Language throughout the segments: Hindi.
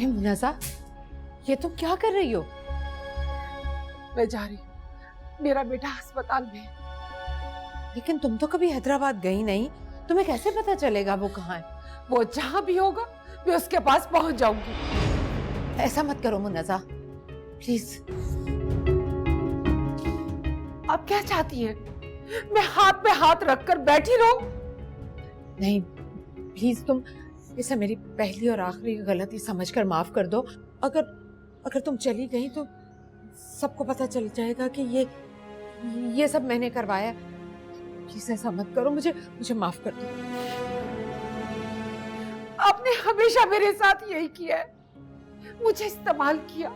अरे मुन्नज़ा, ये तुम क्या कर रही हो? मैं जा रही हूँ, मेरा बेटा अस्पताल में है। लेकिन तुम तो कभी हैदराबाद गई नहीं, तुम्हें कैसे पता चलेगा वो कहाँ है? वो जहां भी होगा मैं उसके पास पहुंच जाऊंगी। ऐसा मत करो मुन्नज़ा, प्लीज। अब क्या चाहती है? मैं हाथ पे हाथ रखकर बैठी रहूं? नहीं प्लीज, तुम इसे मेरी पहली और आखिरी गलती समझकर माफ कर दो। अगर तुम चली गई तो सबको पता चल जाएगा कि ये सब मैंने करवाया। प्लीज ऐसा मत करो, मुझे माफ कर दो। आपने हमेशा मेरे साथ यही किया है, मुझे इस्तेमाल किया,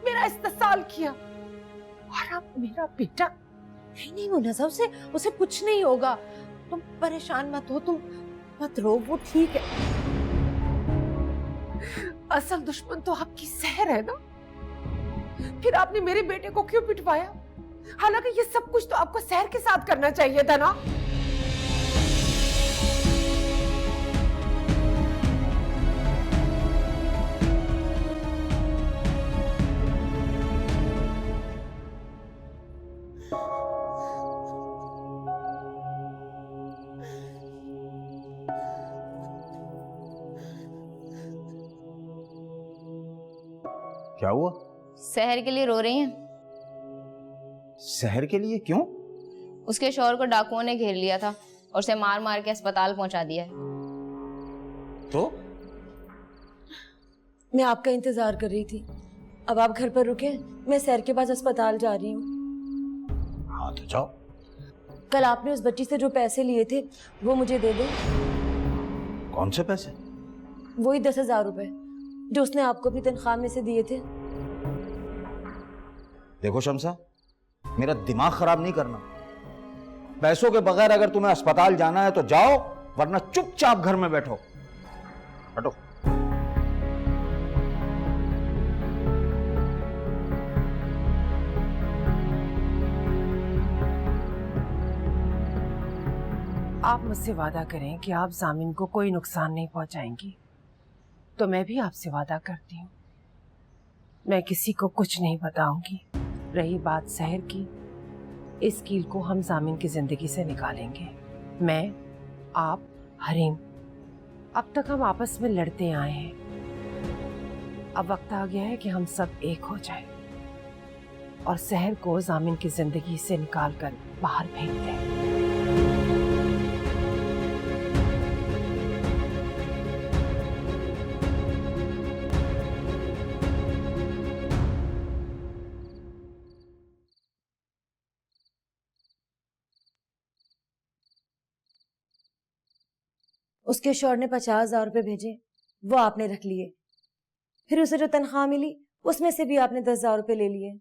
मेरा इस्तेसाल किया, और अब मेरा बेटा। नहीं मुन्नज़ा, उसे कुछ नहीं होगा, तुम परेशान मत हो, तुम मत रो, वो ठीक है। असल दुश्मन तो आपकी सहर है ना, फिर आपने मेरे बेटे को क्यों पिटवाया? हालांकि ये सब कुछ तो आपको सहर के साथ करना चाहिए था ना। क्या हुआ? शहर के लिए रो रही हैं। शहर के लिए क्यों? उसके शौहर को डाकुओं ने घेर लिया था और उसे मार मार के अस्पताल पहुंचा दिया है। तो मैं आपका इंतजार कर रही थी, अब आप घर पर रुके, मैं सैर के पास अस्पताल जा रही हूँ। हाँ तो जाओ। कल आपने उस बच्ची से जो पैसे लिए थे वो मुझे दे दो। कौन से पैसे? वही 10,000 रुपए जो उसने आपको भी तनख्वाह में से दिए थे। देखो शमसा, मेरा दिमाग खराब नहीं करना। पैसों के बगैर अगर तुम्हें अस्पताल जाना है तो जाओ, वरना चुपचाप घर में बैठो। हटो। आप मुझसे वादा करें कि आप जामिन को कोई नुकसान नहीं पहुंचाएंगी, तो मैं भी आपसे वादा करती हूँ, मैं किसी को कुछ नहीं बताऊंगी। रही बात सहर की, इस कील को हम जामिन की जिंदगी से निकालेंगे। मैं, आप, हरीम, अब तक हम आपस में लड़ते आए हैं। अब वक्त आ गया है कि हम सब एक हो जाए और सहर को जामिन की जिंदगी से निकाल कर बाहर फेंक दें। उसके शौहर ने 50,000 रुपए भेजे, वो आपने रख लिए। फिर उसे जो तनख्वाह मिली उसमें से भी आपने 10,000 रुपए ले लिए।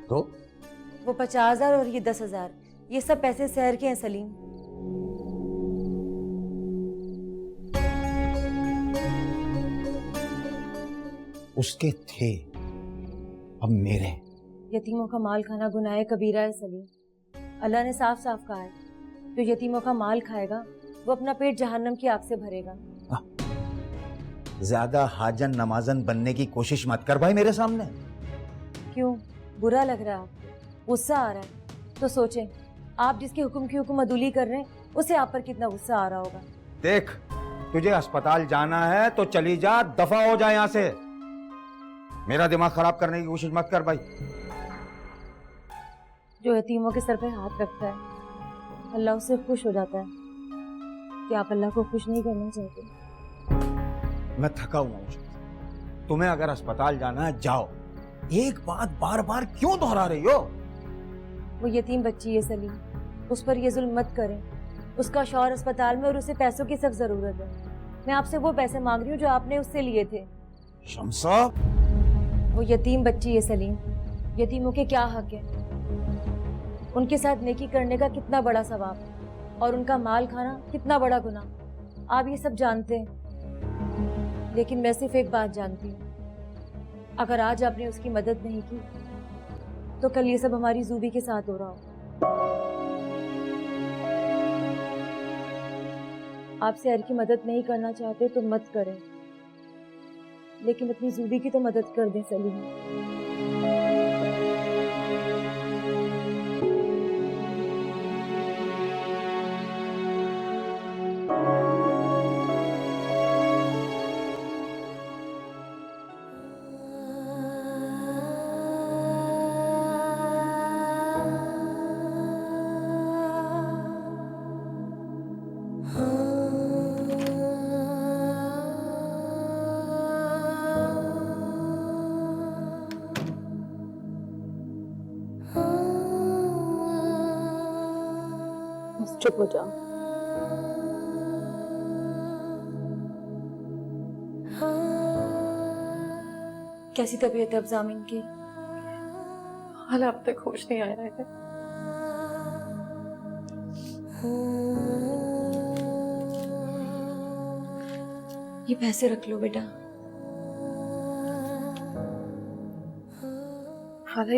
तो वो 50,000 और ये 10,000, ये सब पैसे शहर के हैं सलीम। उसके थे, अब मेरे। यतीमों का माल खाना गुनाह कबीरा है सलीम। अल्लाह ने साफ साफ कहा है, जो यतीमों का माल खाएगा वो अपना पेट जहन्नम की आग से भरेगा। ज्यादा हाजन नमाजन बनने की कोशिश मत कर भाई मेरे सामने। क्यों, बुरा लग रहा है आपको? गुस्सा आ रहा है? तो सोचें, आप जिसके हुक्म की हुक्म अदुली कर रहे हैं उसे आप पर कितना गुस्सा आ रहा होगा। देख, तुझे अस्पताल जाना है तो चली जा, दफा हो जा यहाँ से। मेरा दिमाग खराब करने की कोशिश मत कर भाई। जो यतीमों के सर पे हाथ रखता है अल्लाह उससे खुश हो जाता है। क्या आप अल्लाह को खुश नहीं करना चाहते? मैं थका हुआ हूँ। तुम्हें अगर अस्पताल जाना है जाओ, एक बात बार बार क्यों दोहरा रही हो? वो यतीम बच्ची है सलीम, उस पर ये जुल्म मत करें। उसका शौहर अस्पताल में और उसे पैसों की सख्त जरूरत है। मैं आपसे वो पैसे मांग रही हूँ जो आपने उससे लिए थे। शमसा, वो यतीम बच्ची है सलीम, यतीमों के क्या हक है? उनके साथ नेकी करने का कितना बड़ा सवाब और उनका माल खाना कितना बड़ा गुनाह, आप ये सब जानते हैं। लेकिन मैं सिर्फ एक बात जानती हूँ, अगर आज आपने उसकी मदद नहीं की तो कल ये सब हमारी जूबी के साथ हो रहा हो। आप सहर की मदद नहीं करना चाहते तो मत करें, लेकिन अपनी जूदी की तो मदद कर दे सलीम। बस चुप हो जाओ। कैसी तबीयत है अब जामिन की? हाल अब तक होश नहीं आया है। ये पैसे रख लो बेटा। हाल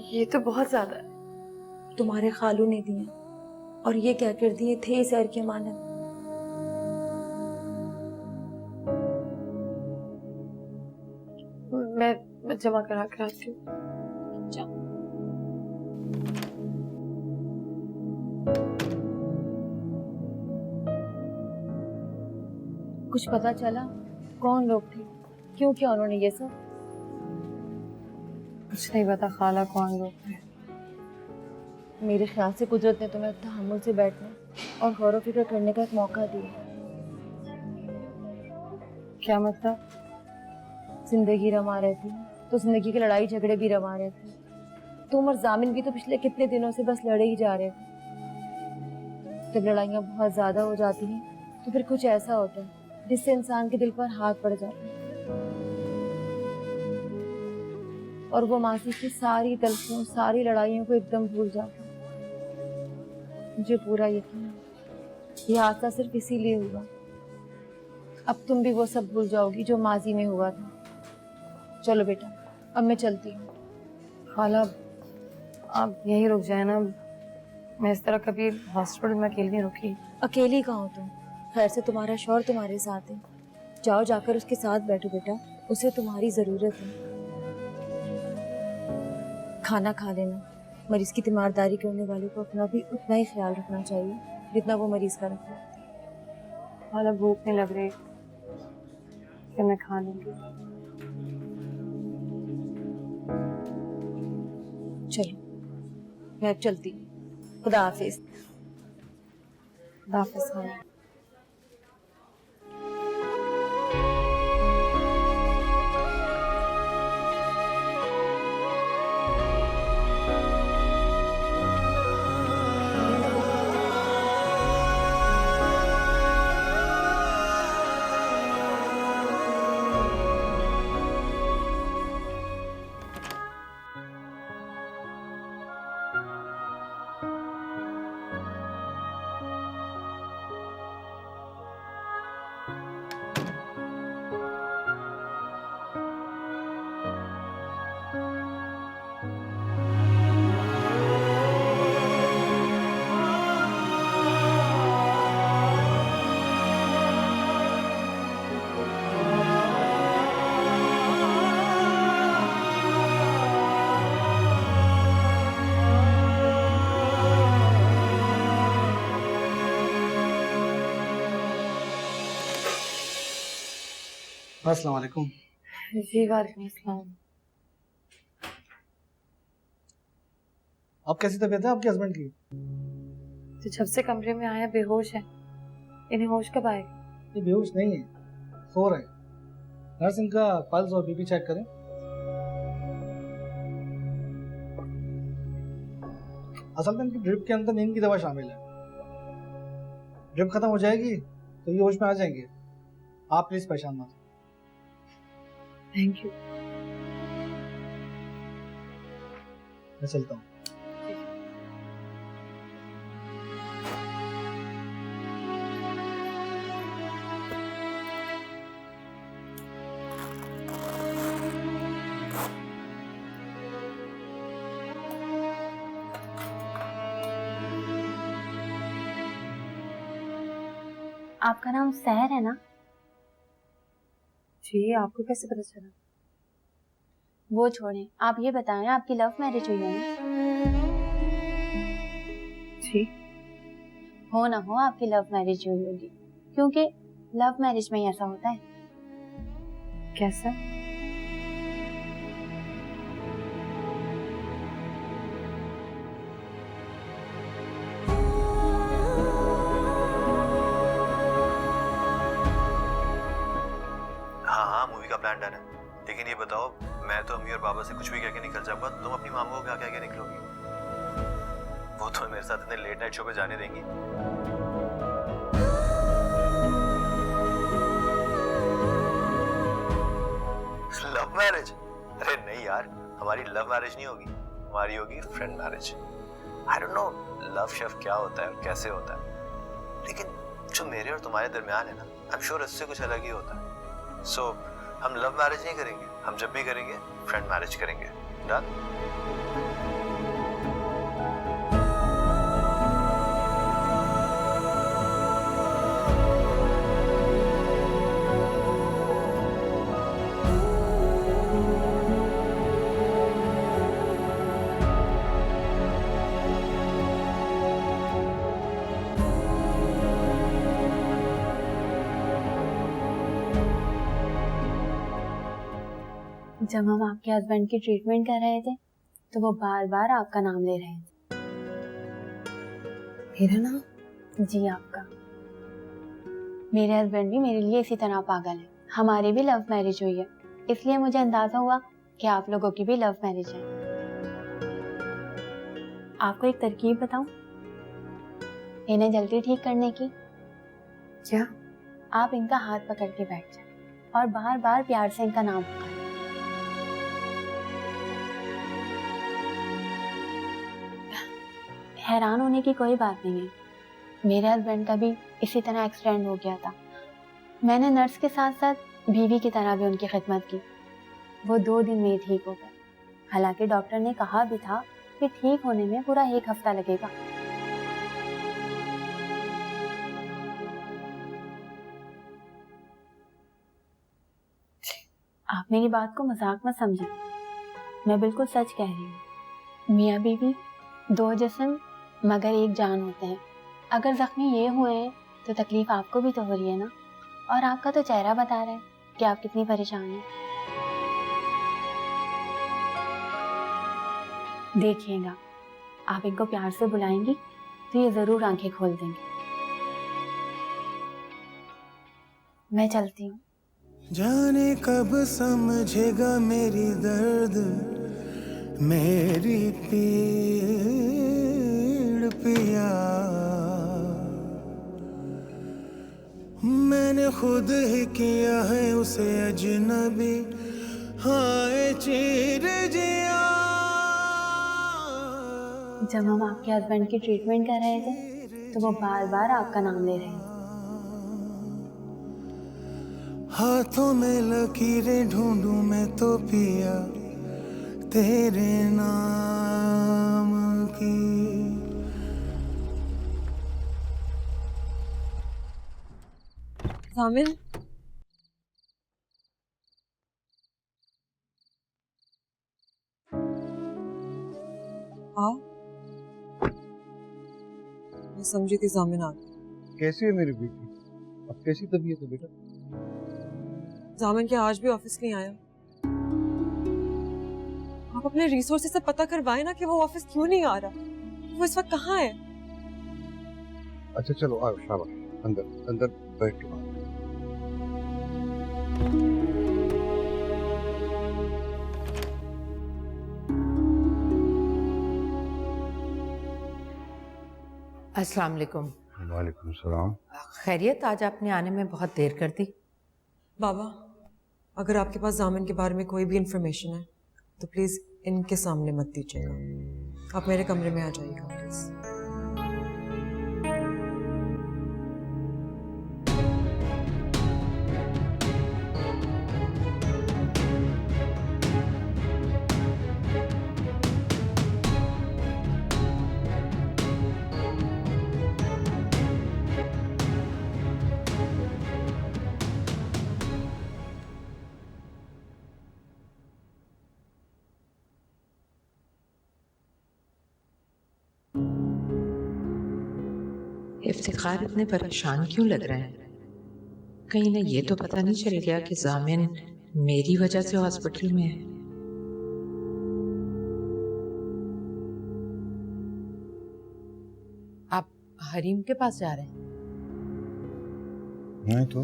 ये तो बहुत ज्यादा है। तुम्हारे खालू ने दिए और ये क्या कर दिए थे सैर की अमानत। मैं जमा करा कर आती हूँ। जाओ। कुछ पता चला कौन लोग थे, क्यों किया उन्होंने ये सब? कुछ नहीं पता खाला कौन लोग थे। मेरे ख्याल से कुदरत ने तुम्हें तहम्मुल से बैठने और गौर व फिक्र करने का एक मौका दिया। क्या मतलब? जिंदगी रमा रहती है तो जिंदगी के लड़ाई झगड़े भी रमा रहते हैं। तुम और जामिन भी तो पिछले कितने दिनों से बस लड़े ही जा रहे थे। जब लड़ाइयाँ बहुत ज्यादा हो जाती हैं तो फिर कुछ ऐसा होता है जिससे इंसान के दिल पर हाथ पड़ जाता है और वो मासी की सारी तलखियों सारी लड़ाइयों को एकदम भूल जाता है। मुझे पूरा यकीन है ये हादसा सिर्फ इसीलिए हुआ। अब तुम भी वो सब भूल जाओगी जो माजी में हुआ था। चलो बेटा अब मैं चलती हूँ। खाला आप यहीं रुक जाए ना, मैं इस तरह कभी हॉस्पिटल में अकेली नहीं रुकी। अकेली कहाँ हो तुम? खैर से तुम्हारा शौहर तुम्हारे साथ है, जाओ जाकर उसके साथ बैठो बेटा, उसे तुम्हारी जरूरत है। खाना खा लेना। मरीज की तीमारदारी करने वाले को अपना भी उतना ही ख्याल रखना चाहिए जितना वो मरीज का रखता है। खाला भूख नहीं लग रही कि मैं खा लूंगी। चलो मैं अब चलती हूँ। खुदा हाफिज। खुदा हाफिज खाला। अस्सलाम वालेकुम। जी वालेकुम अस्सलाम। अब कैसी तबीयत है आपके हस्बैंड की? तो जब से कमरे में आया बेहोश है। इन्हें होश कब आएगा? ये बेहोश नहीं है, सो रहे हैं। नर्स इनका पल्स और बीपी चेक करें। असल में इनकी ड्रिप के अंदर नींद की दवा शामिल है। ड्रिप खत्म हो जाएगी तो ये होश में आ जाएंगे। आप प्लीज परेशान मत। Thank you. मैं चलता हूँ। आपका नाम सहर है ना? जी, आपको कैसे पता चला? वो छोड़ें, आप ये बताएं आपकी लव मैरिज हुई है ना? जी। हो ना हो आपकी लव मैरिज हुई होगी, क्योंकि लव मैरिज में ही ऐसा होता है। कैसा? हाँ, मूवी का प्लान डन है। लेकिन ये बताओ, मैं तो अम्मी और बाबा से कुछ भी कह के निकल जाऊंगा, तुम अपनी मामू को क्या कह के निकलोगी? वो तो मेरे साथ इतने लेट नाइट शो पे जाने देंगी? Love marriage? अरे नहीं यार, हमारी लव मैरिज नहीं होगी, हमारी होगी friend marriage. I don't know love chef क्या होता है और कैसे होता है, लेकिन जो मेरे और तुम्हारे दरमियान है ना, आई एम श्योर इससे कुछ अलग ही होता है। सो हम लव मैरिज नहीं करेंगे, हम जब भी करेंगे फ्रेंड मैरिज करेंगे। डन? जब हम आपके हस्बैंड की ट्रीटमेंट कर रहे थे तो वो बार बार आपका नाम ले रहे थे। मेरा नाम? जी आपका। मेरे हस्बैंड भी मेरे लिए इसी तरह पागल है। हमारी भी लव मैरिज हुई है, इसलिए मुझे अंदाजा हुआ कि आप लोगों की भी लव मैरिज है। आपको एक तरकीब बताऊं इन्हें जल्दी ठीक करने की? क्या? आप इनका हाथ पकड़ के बैठ जाए और बार बार प्यार से इनका नाम पुकारें। हैरान होने की कोई बात नहीं है, मेरे हस्बैंड का भी इसी तरह एक्सीडेंट हो गया था। मैंने नर्स के साथ साथ बीवी की तरह भी उनकी खिदमत की। वो 2 दिन में ही ठीक हो गए। हालांकि डॉक्टर ने कहा भी था कि ठीक होने में पूरा 1 हफ्ता लगेगा। आप मेरी बात को मजाक मत समझें, मैं बिल्कुल सच कह रही हूँ। मियाँ बीवी 2 जिस्म मगर एक जान होते हैं। अगर जख्मी ये हुए हैं तो तकलीफ आपको भी तो हो रही है ना, और आपका तो चेहरा बता रहा है कि आप कितनी परेशान हैं। देखिएगा, आप इनको प्यार से बुलाएंगी तो ये जरूर आंखें खोल देंगे। मैं चलती हूँ। जाने कब समझेगा मेरी दर्द, मेरी पीड़ पिया। मैंने खुद ही किया है उसे अजनबी, हाय चीर जिया। जब हम आपके हस्बैंड की ट्रीटमेंट कर रहे थे तो वो बार बार आपका नाम ले रहे थे। हाथों में लकीरें ढूंढूं मैं तो पिया तेरे नाम की। जामिन, हाँ मैं समझी थी जामिन आ गई। कैसी है मेरी बेटी? अब कैसी तबीयत है बेटा? जामिन क्या आज भी ऑफिस नहीं आया? आप अपने रिसोर्सेज से पता करवाएं ना कि वो ऑफिस क्यों नहीं आ रहा, वो इस वक्त कहाँ है। अच्छा चलो आओ, शाबाश, अंदर अंदर बैठ के बात। अस्सलाम वालेकुम। वालेकुम सलाम। खैरियत? आज आपने आने में बहुत देर कर दी। बाबा, अगर आपके पास जामिन के बारे में कोई भी इंफॉर्मेशन है तो प्लीज इनके सामने मत दीजिएगा। आप मेरे कमरे में आ जाइएगा प्लीज। इफ्तिखार इतने परेशान क्यों लग रहे हैं? कहीं ना ये तो पता नहीं चल गया कि जामिन मेरी वजह से हॉस्पिटल में है। आप हरीम के पास जा रहे हैं? नहीं तो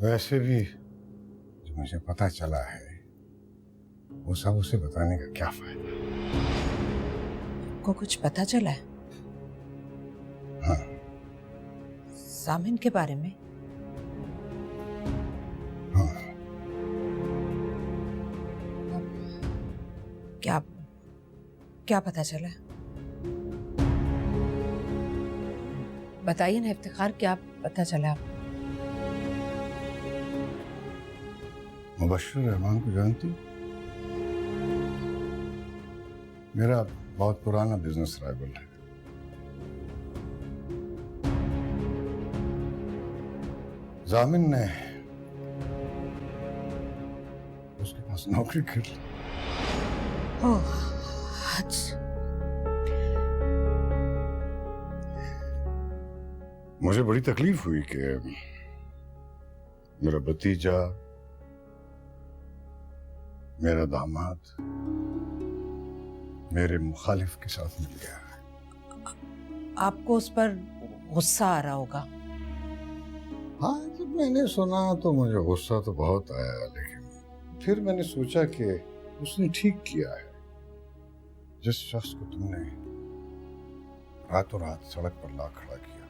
वैसे भी जो मुझे पता चला है वो सब उसे बताने का क्या फायदा। को कुछ पता चला है? हाँ। जामिन के बारे में? हाँ। क्या क्या पता चला? बताइए ना इफ्तिखार, क्या पता चला? मुबश्शिर रहमान को जानती? मेरा बहुत पुराना बिजनेस राइवल है। जामिन ने उसके पास नौकरी कर ली। ओह, अच्छा। मुझे बड़ी तकलीफ हुई कि मेरा भतीजा, मेरा दामाद मेरे मुखालिफ के साथ मिल गया है। आपको उस पर गुस्सा आ रहा होगा। हाँ, जब मैंने सुना तो मुझे गुस्सा तो बहुत आया, लेकिन फिर मैंने सोचा कि उसने ठीक किया है। जिस शख्स को तुमने रातों रात सड़क पर ला खड़ा किया,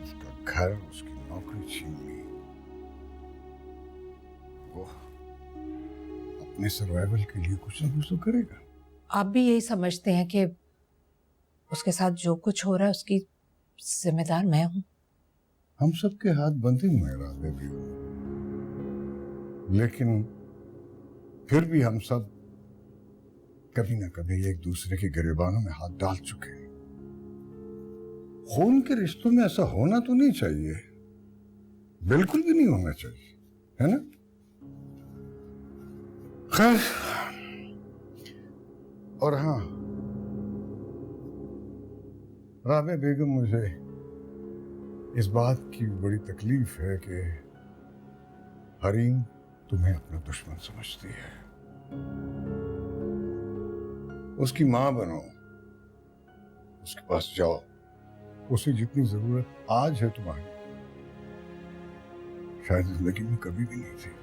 उसका घर, उसकी नौकरी छीन ली, वो अपने सर्वाइवल के लिए कुछ ना कुछ तो करेगा। आप भी यही समझते हैं कि उसके साथ जो कुछ हो रहा है उसकी जिम्मेदार मैं हूं? हम सबके हाथ बंधे हुए राधे भी, लेकिन फिर भी हम सब कभी ना कभी एक दूसरे के गिरेबानों में हाथ डाल चुके हैं। खून के रिश्तों में ऐसा होना तो नहीं चाहिए, बिल्कुल भी नहीं होना चाहिए, है ना? खैर, और हाँ, राबे बेगम, मुझे इस बात की बड़ी तकलीफ है कि हरीम तुम्हें अपना दुश्मन समझती है। उसकी मां बनो, उसके पास जाओ, उसे जितनी जरूरत आज है तुम्हारी, शायद जिंदगी में कभी भी नहीं थी।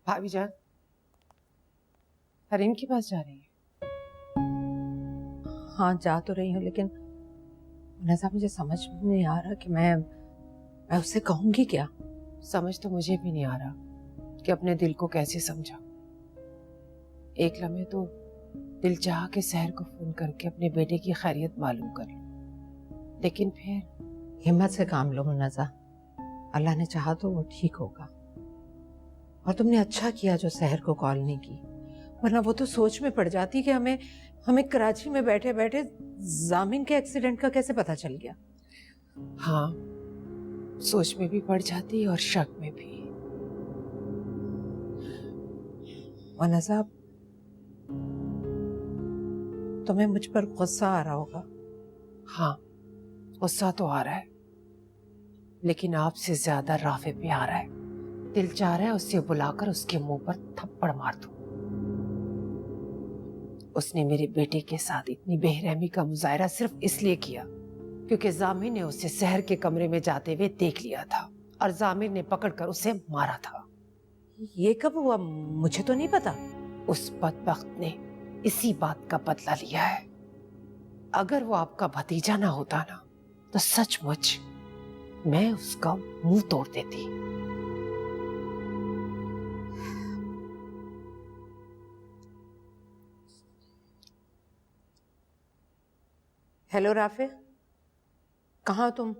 भाभी जान, हरीम के पास जा रही है? हाँ, जा तो रही हूँ, लेकिन नज़ा, मुझे समझ में नहीं आ रहा कि मैं उससे कहूंगी क्या। समझ तो मुझे भी नहीं आ रहा कि अपने दिल को कैसे समझा। एक लम्हे तो दिल चाह के सहर को फोन करके अपने बेटे की खैरियत मालूम कर लूं, लेकिन फिर हिम्मत से काम लो नज़ा, अल्लाह ने चाहा तो वो ठीक होगा। और तुमने अच्छा किया जो सहर को कॉल नहीं की, वरना वो तो सोच में पड़ जाती कि हमें कराची में बैठे बैठे जामिन के एक्सीडेंट का कैसे पता चल गया। हाँ, सोच में भी पड़ जाती और शक में भी। वरना साहब, तुम्हें मुझ पर गुस्सा आ रहा होगा। हाँ, गुस्सा तो आ रहा है, लेकिन आपसे ज्यादा राफे पे आ रहा है। दिल चाह रहा है उससे बुलाकर उसके मुंह पर थप्पड़ मार दूं। उसने मेरे बेटे के साथ इतनी बेरहमी का मुजाहरा सिर्फ इसलिए किया क्योंकि जामिन ने उसे सहर के कमरे में जाते हुए देख लिया था और जामिन ने पकड़कर उसे मारा था। ये कब हुआ? मुझे तो नहीं पता। उस बदबख्त ने इसी बात का बदला लिया है। अगर वो आपका भतीजा ना होता ना, तो सचमुच मैं उसका मुंह तोड़ देती। हेलो राफे, कहाँ हो तुम?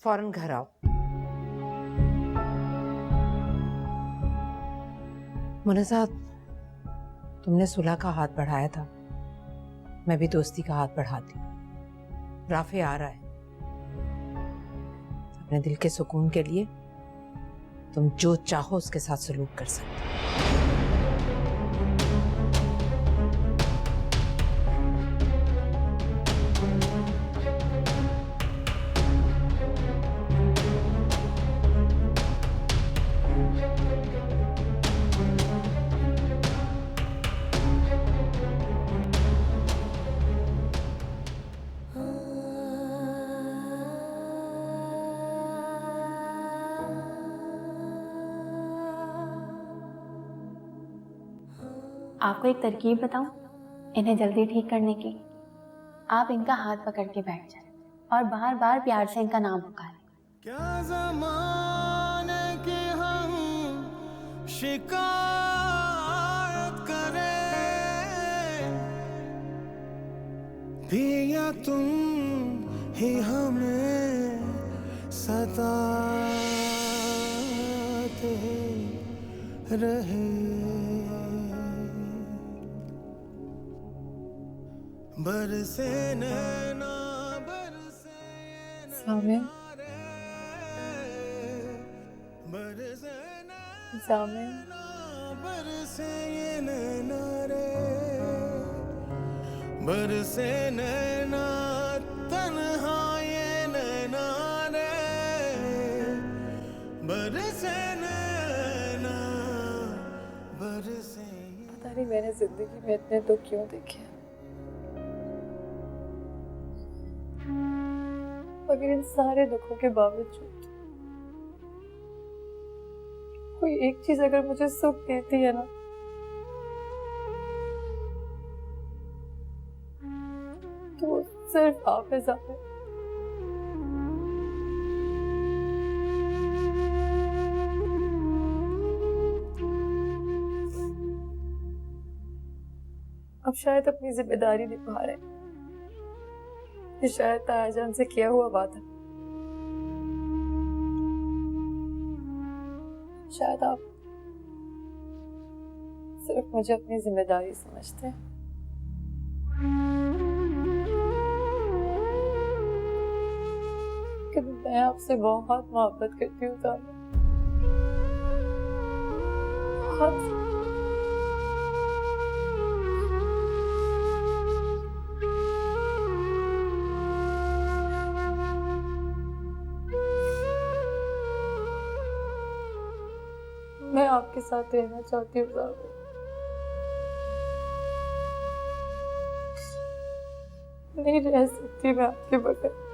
फौरन घर आओ। मुनज़्ज़ा, तुमने सुलह का हाथ बढ़ाया था, मैं भी दोस्ती का हाथ बढ़ाती। राफे आ रहा है। अपने दिल के सुकून के लिए तुम जो चाहो उसके साथ सलूक कर सकते हो। आपको एक तरकीब बताऊं इन्हें जल्दी ठीक करने की? आप इनका हाथ पकड़ के बैठ जाएं और बार बार प्यार से इनका नाम पुकारें। क्या ज़माने के हम शिकायत करें, पिया तुम ही हमें सताते रहे। बरसे नैना बरसे सामिन, बरसे सामिन, बरसे ये नैना रे, बरसे नैना तन्हा ये नैना रे, बरसे नैना बरसे। पता नहीं मैंने जिंदगी में इतने दुख क्यों देखे, मगर इन सारे दुखों के बावजूद कोई एक चीज अगर मुझे सुख देती है ना, तो वो सिर्फ आप है सामिन। अब शायद अपनी जिम्मेदारी निभा रहे हैं, ये शायद तायाजान से किया हुआ वादा, शायद आप सिर्फ मुझे अपनी जिम्मेदारी समझते हैं। कि मैं आपसे बहुत मोहब्बत करती हूँ सामिन, बहुत। मैं आपके साथ रहना चाहती हूँ सामिन, नहीं रह सकती मैं आपके बगैर।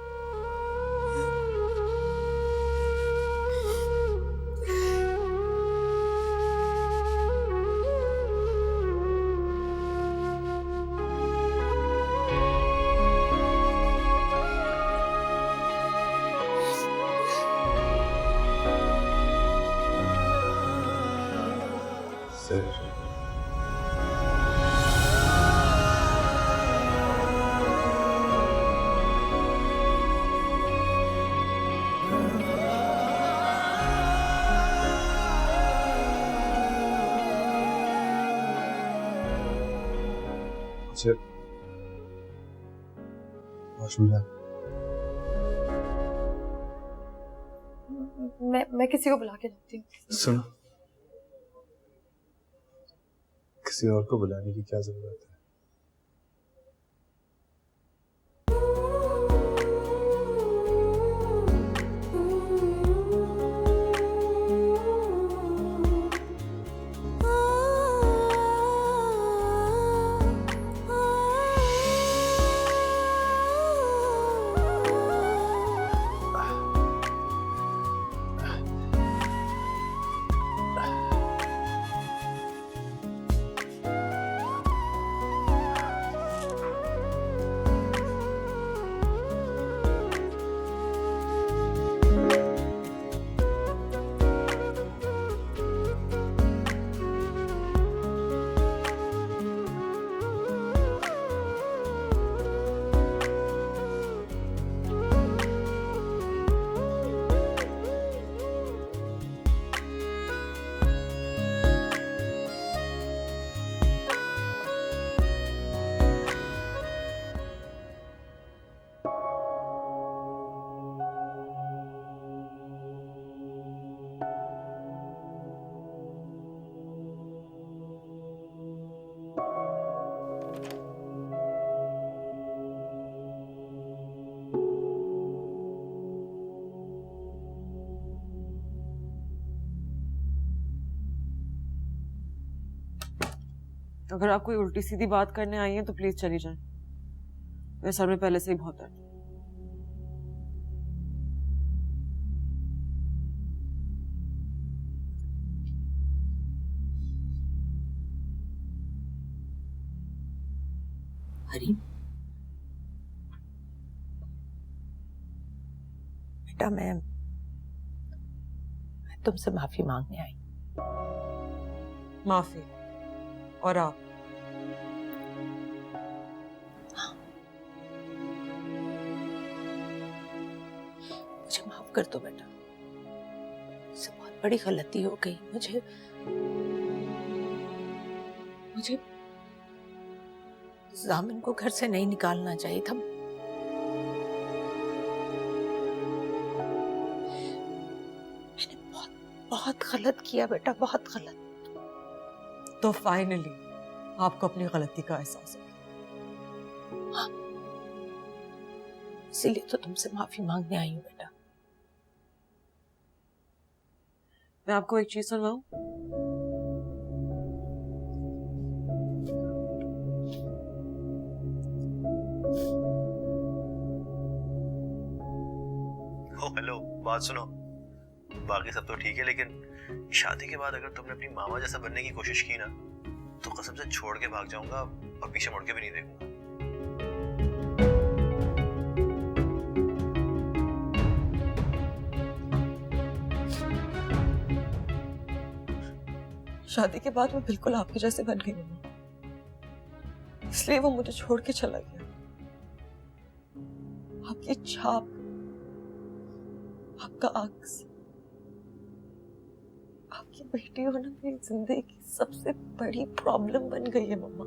मैं किसी को बुला के लाती हूँ। सुनो, किसी और को बुलाने की क्या जरूरत है? अगर आप कोई उल्टी सीधी बात करने आई हैं तो प्लीज चली जाएं। मेरे सर में पहले से ही बहुत दर्द है। हरी, बेटा मैं तुमसे माफी मांगने आई। माफी? और आप? मुझे माफ कर दो बेटा, मुझसे बहुत बड़ी गलती हो गई। मुझे जामिन को घर से नहीं निकालना चाहिए था। मैंने बहुत गलत किया बेटा, बहुत गलत। तो फाइनली आपको अपनी गलती का एहसास हो गया। हाँ, इसीलिए तो तुमसे माफी मांगने आई हूँ बेटा। मैं आपको एक चीज सुनवाऊं? हेलो, बात सुनो। बाकी सब तो ठीक है, लेकिन शादी के बाद अगर तुमने अपनी मामा जैसा बनने की कोशिश की ना, तो कसम से छोड़ के भाग जाऊंगा और पीछे मुड़ के भी नहीं देखूंगा। शादी के बाद मैं बिल्कुल आपके जैसे बन गई हूँ, इसलिए वो मुझे छोड़ के चला गया। आपकी छाप, आपका अक्स, आपकी बेटी होना मेरी जिंदगी की सबसे बड़ी प्रॉब्लम बन गई है मम्मा।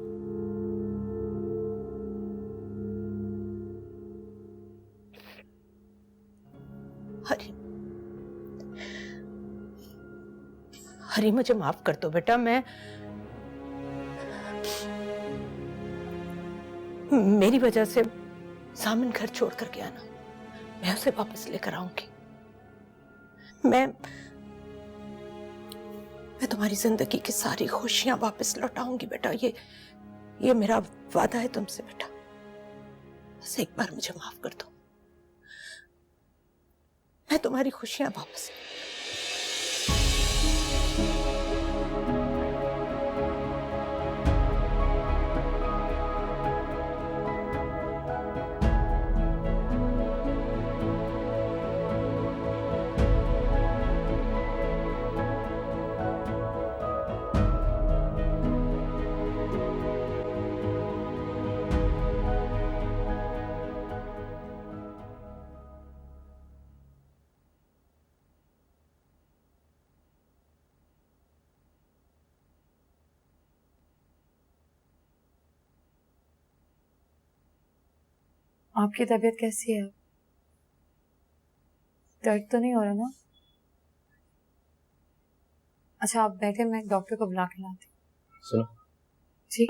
हरी, मुझे माफ कर दो बेटा। मेरी वजह से जामिन घर छोड़ कर गया ना, मैं उसे वापस लेकर आऊंगी। मैं तुम्हारी जिंदगी की सारी खुशियां वापस लौटाऊंगी बेटा। ये मेरा वादा है तुमसे बेटा। बस एक बार मुझे माफ कर दो, मैं तुम्हारी खुशियां वापस। आपकी तबीयत कैसी है? दर्द तो नहीं हो रहा ना? अच्छा आप बैठे, मैं डॉक्टर को बुला के लाती हूँ। सुनो जी।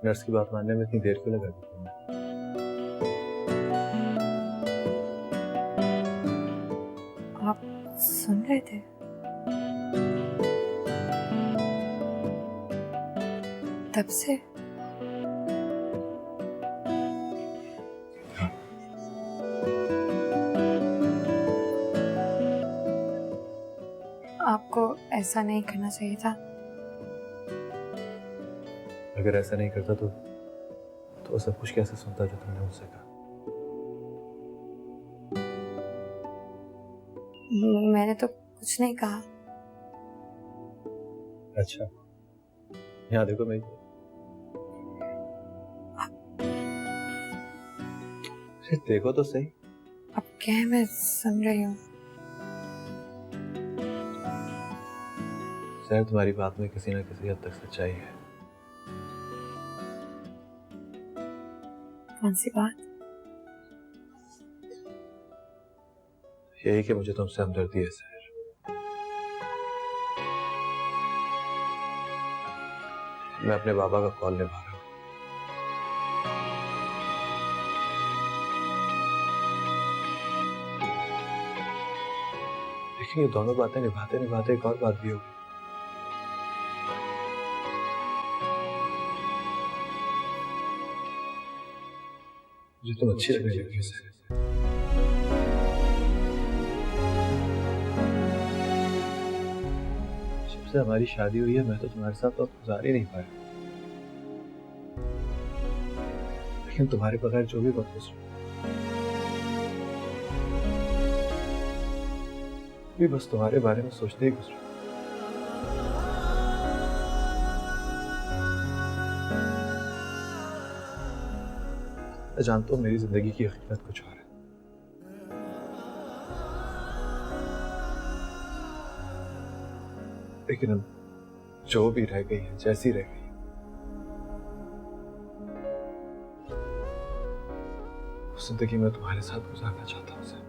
नर्स की बात मानने में इतनी देर क्यों लगा दी तुमने? आप सुन रहे थे? तब से आपको ऐसा नहीं करना चाहिए था। अगर ऐसा नहीं करता तो सब कुछ कैसे सुनता जो तुमने मुझसे कहा? मैंने तो कुछ नहीं कहा। अच्छा, यहाँ देखो मेरी। देखो तो सही। अब क्या है, मैं सुन रही हूँ। शायद तुम्हारी बात में किसी न किसी हद तक सच्चाई है। कौन सी बात? यही कि मुझे तुमसे हमदर्दी है सहर। मैं अपने बाबा का कॉल निभा रहा हूँ। लेकिन ये दोनों बातें निभाते निभाते एक और बात भी होगी। मुझे तुम अच्छी लगने लगी है सहना। जब से हमारी शादी हुई है मैं तो तुम्हारे साथ वक्त गुजार ही नहीं पाया, लेकिन तुम्हारे बगैर जो भी वक्त गुजरा भी बस तुम्हारे बारे में सोचते ही गुजरा। मैं जानता हूँ मेरी जिंदगी की हकीकत कुछ और है, लेकिन अब जो भी रह गई है, जैसी रह गई है, उस जिंदगी में तुम्हारे साथ गुजारना चाहता हूँ उसे।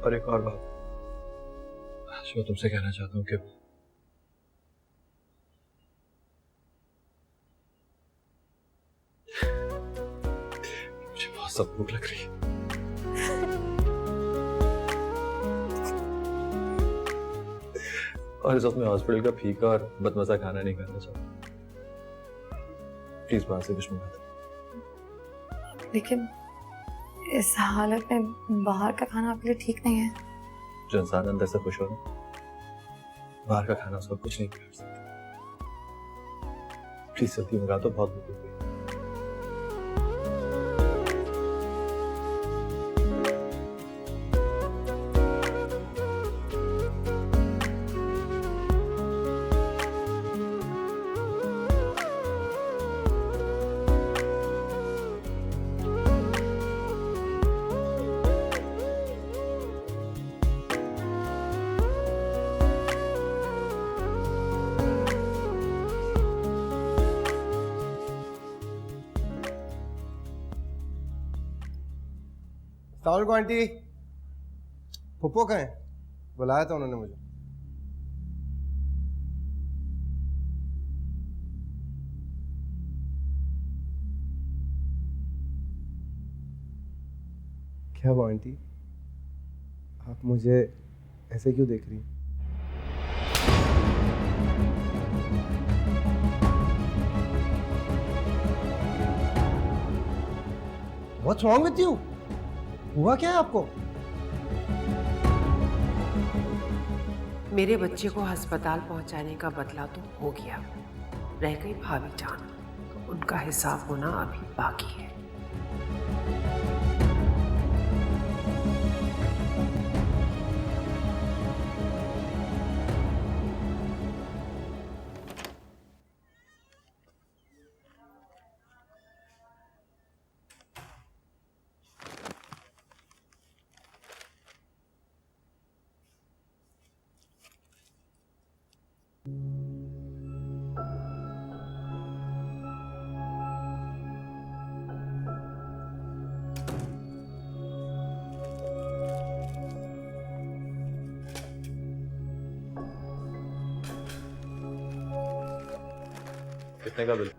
और एक और बात जो तुमसे कहना चाहता हूँ कि मुझे बहुत सब भूख लग रही है। और इस वक्त मैं हॉस्पिटल का फीका और बदमजा खाना नहीं खाना चाहता। प्लीज बाहर से कुछ मंगा दो। लेकिन इस हालत में बाहर का खाना आपके लिए ठीक नहीं है। जो इंसान अंदर से खुश हो ना, बाहर का खाना उसको कुछ नहीं कर सकता। प्लीज जल्दी मंगा दो, बहुत भूख लग रही है। अस्सलाम वालेकुम आंटी। पप्पो कहाँ है? बुलाया था उन्होंने मुझे। क्या हुआ आंटी, आप मुझे ऐसे क्यों देख रही हैं? What's wrong with you? हुआ क्या है आपको? मेरे बच्चे को अस्पताल पहुंचाने का बदला तो हो गया, रह गई भाभी जान, तो उनका हिसाब होना अभी बाकी है। कितने का बिल?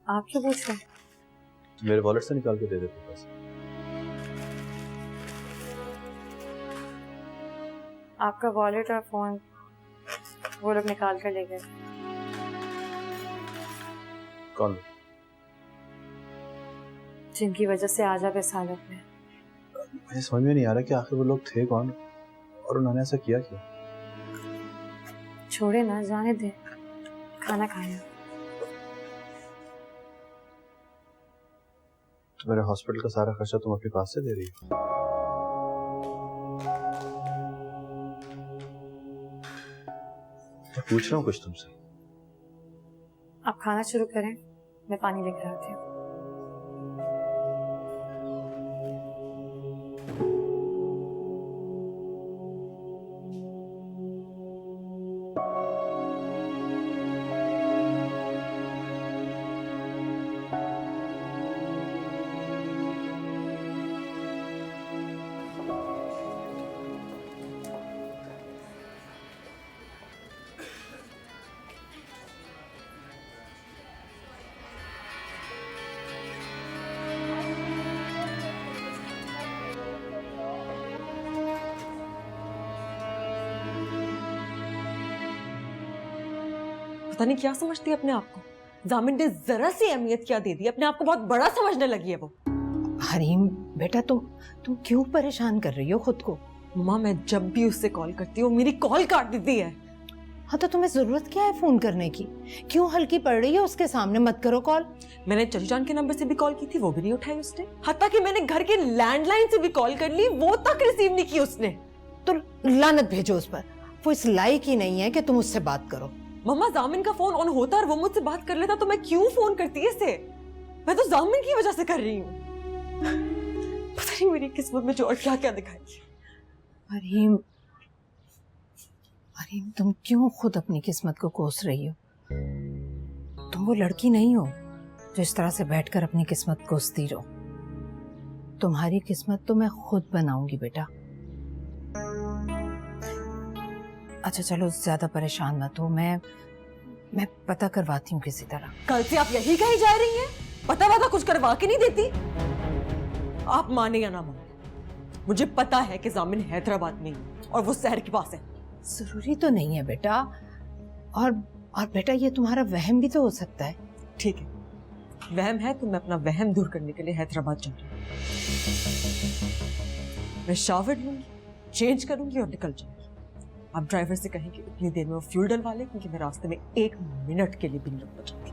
आप क्यों पूछ रहे हैं? मेरे वॉलेट से निकाल के दे देते पैसे। आपका वॉलेट और फोन वो लोग निकाल कर ले गए। कौन? जिनकी वजह से आज आप इस हालत में। मुझे समझ में नहीं आ रहा कि आखिर वो लोग थे कौन और उन्होंने ऐसा किया क्यों। छोड़े ना, जाने दे, खाना खाया। तो मेरे हॉस्पिटल का सारा खर्चा तुम अपने पास से दे रही हो? मैं पूछ रहा हूँ कुछ तुमसे। आप खाना शुरू करें, मैं पानी लेकर आती हूँ। पता नहीं क्या समझती है अपने आप को। जामिन ने जरा सी अहमियत क्या दे दी, अपने आप को बहुत बड़ा समझने लगी है वो। हरीम बेटा, तुम क्यों परेशान कर रही हो खुद को? माँ मैं जब भी उससे कॉल करती हूँ मेरी कॉल काट देती है। हाँ तो तुम्हें जरूरत क्या है फोन करने की? क्यों हल्की पड़ रही है उसके सामने? मत करो कॉल। मैंने चची जान के नंबर से भी कॉल की थी, वो भी नहीं उठाई उसने। हत्ता कि मैंने घर के लैंडलाइन से भी कॉल कर ली, वो तक रिसीव नहीं की उसने। तो लानत भेजो उस पर, वो इस लायक ही नहीं है कि तुम उससे बात करो। मम्मा जामिन का फोन ऑन होता और वो मुझसे बात कर लेता तो मैं क्यों फोन करती है इसे? मैं तो जामिन की वजह से कर रही हूँ। पता नहीं मेरी किस्मत में जो और क्या क्या दिखाई। हरीम, हरीम तुम क्यों खुद अपनी किस्मत को कोस रही हो? तुम वो लड़की नहीं हो जो इस तरह से बैठकर अपनी किस्मत कोसती रहो। तुम्हारी किस्मत तो मैं खुद बनाऊंगी बेटा। अच्छा चलो ज्यादा परेशान मत हो, मैं पता करवाती हूँ किसी तरह। कल से आप यही कही जा रही हैं? पता कुछ करवा के नहीं देती? आप माने या ना माने, मुझे पता है कि जामिन हैदराबाद में है और वो शहर के पास है। जरूरी तो नहीं है बेटा, और बेटा ये तुम्हारा वहम भी तो हो सकता है। ठीक है, वहम है तो मैं अपना वहम दूर करने के लिए हैदराबाद जा रही हूँ। मैं शावर लूंगी, चेंज करूंगी और निकल जाऊंगी। आप ड्राइवर से कहेंगे इतनी देर में वो फ्यूल डलवा ले, क्योंकि मैं रास्ते में 1 मिनट के लिए भी नहीं रुक पाऊंगी।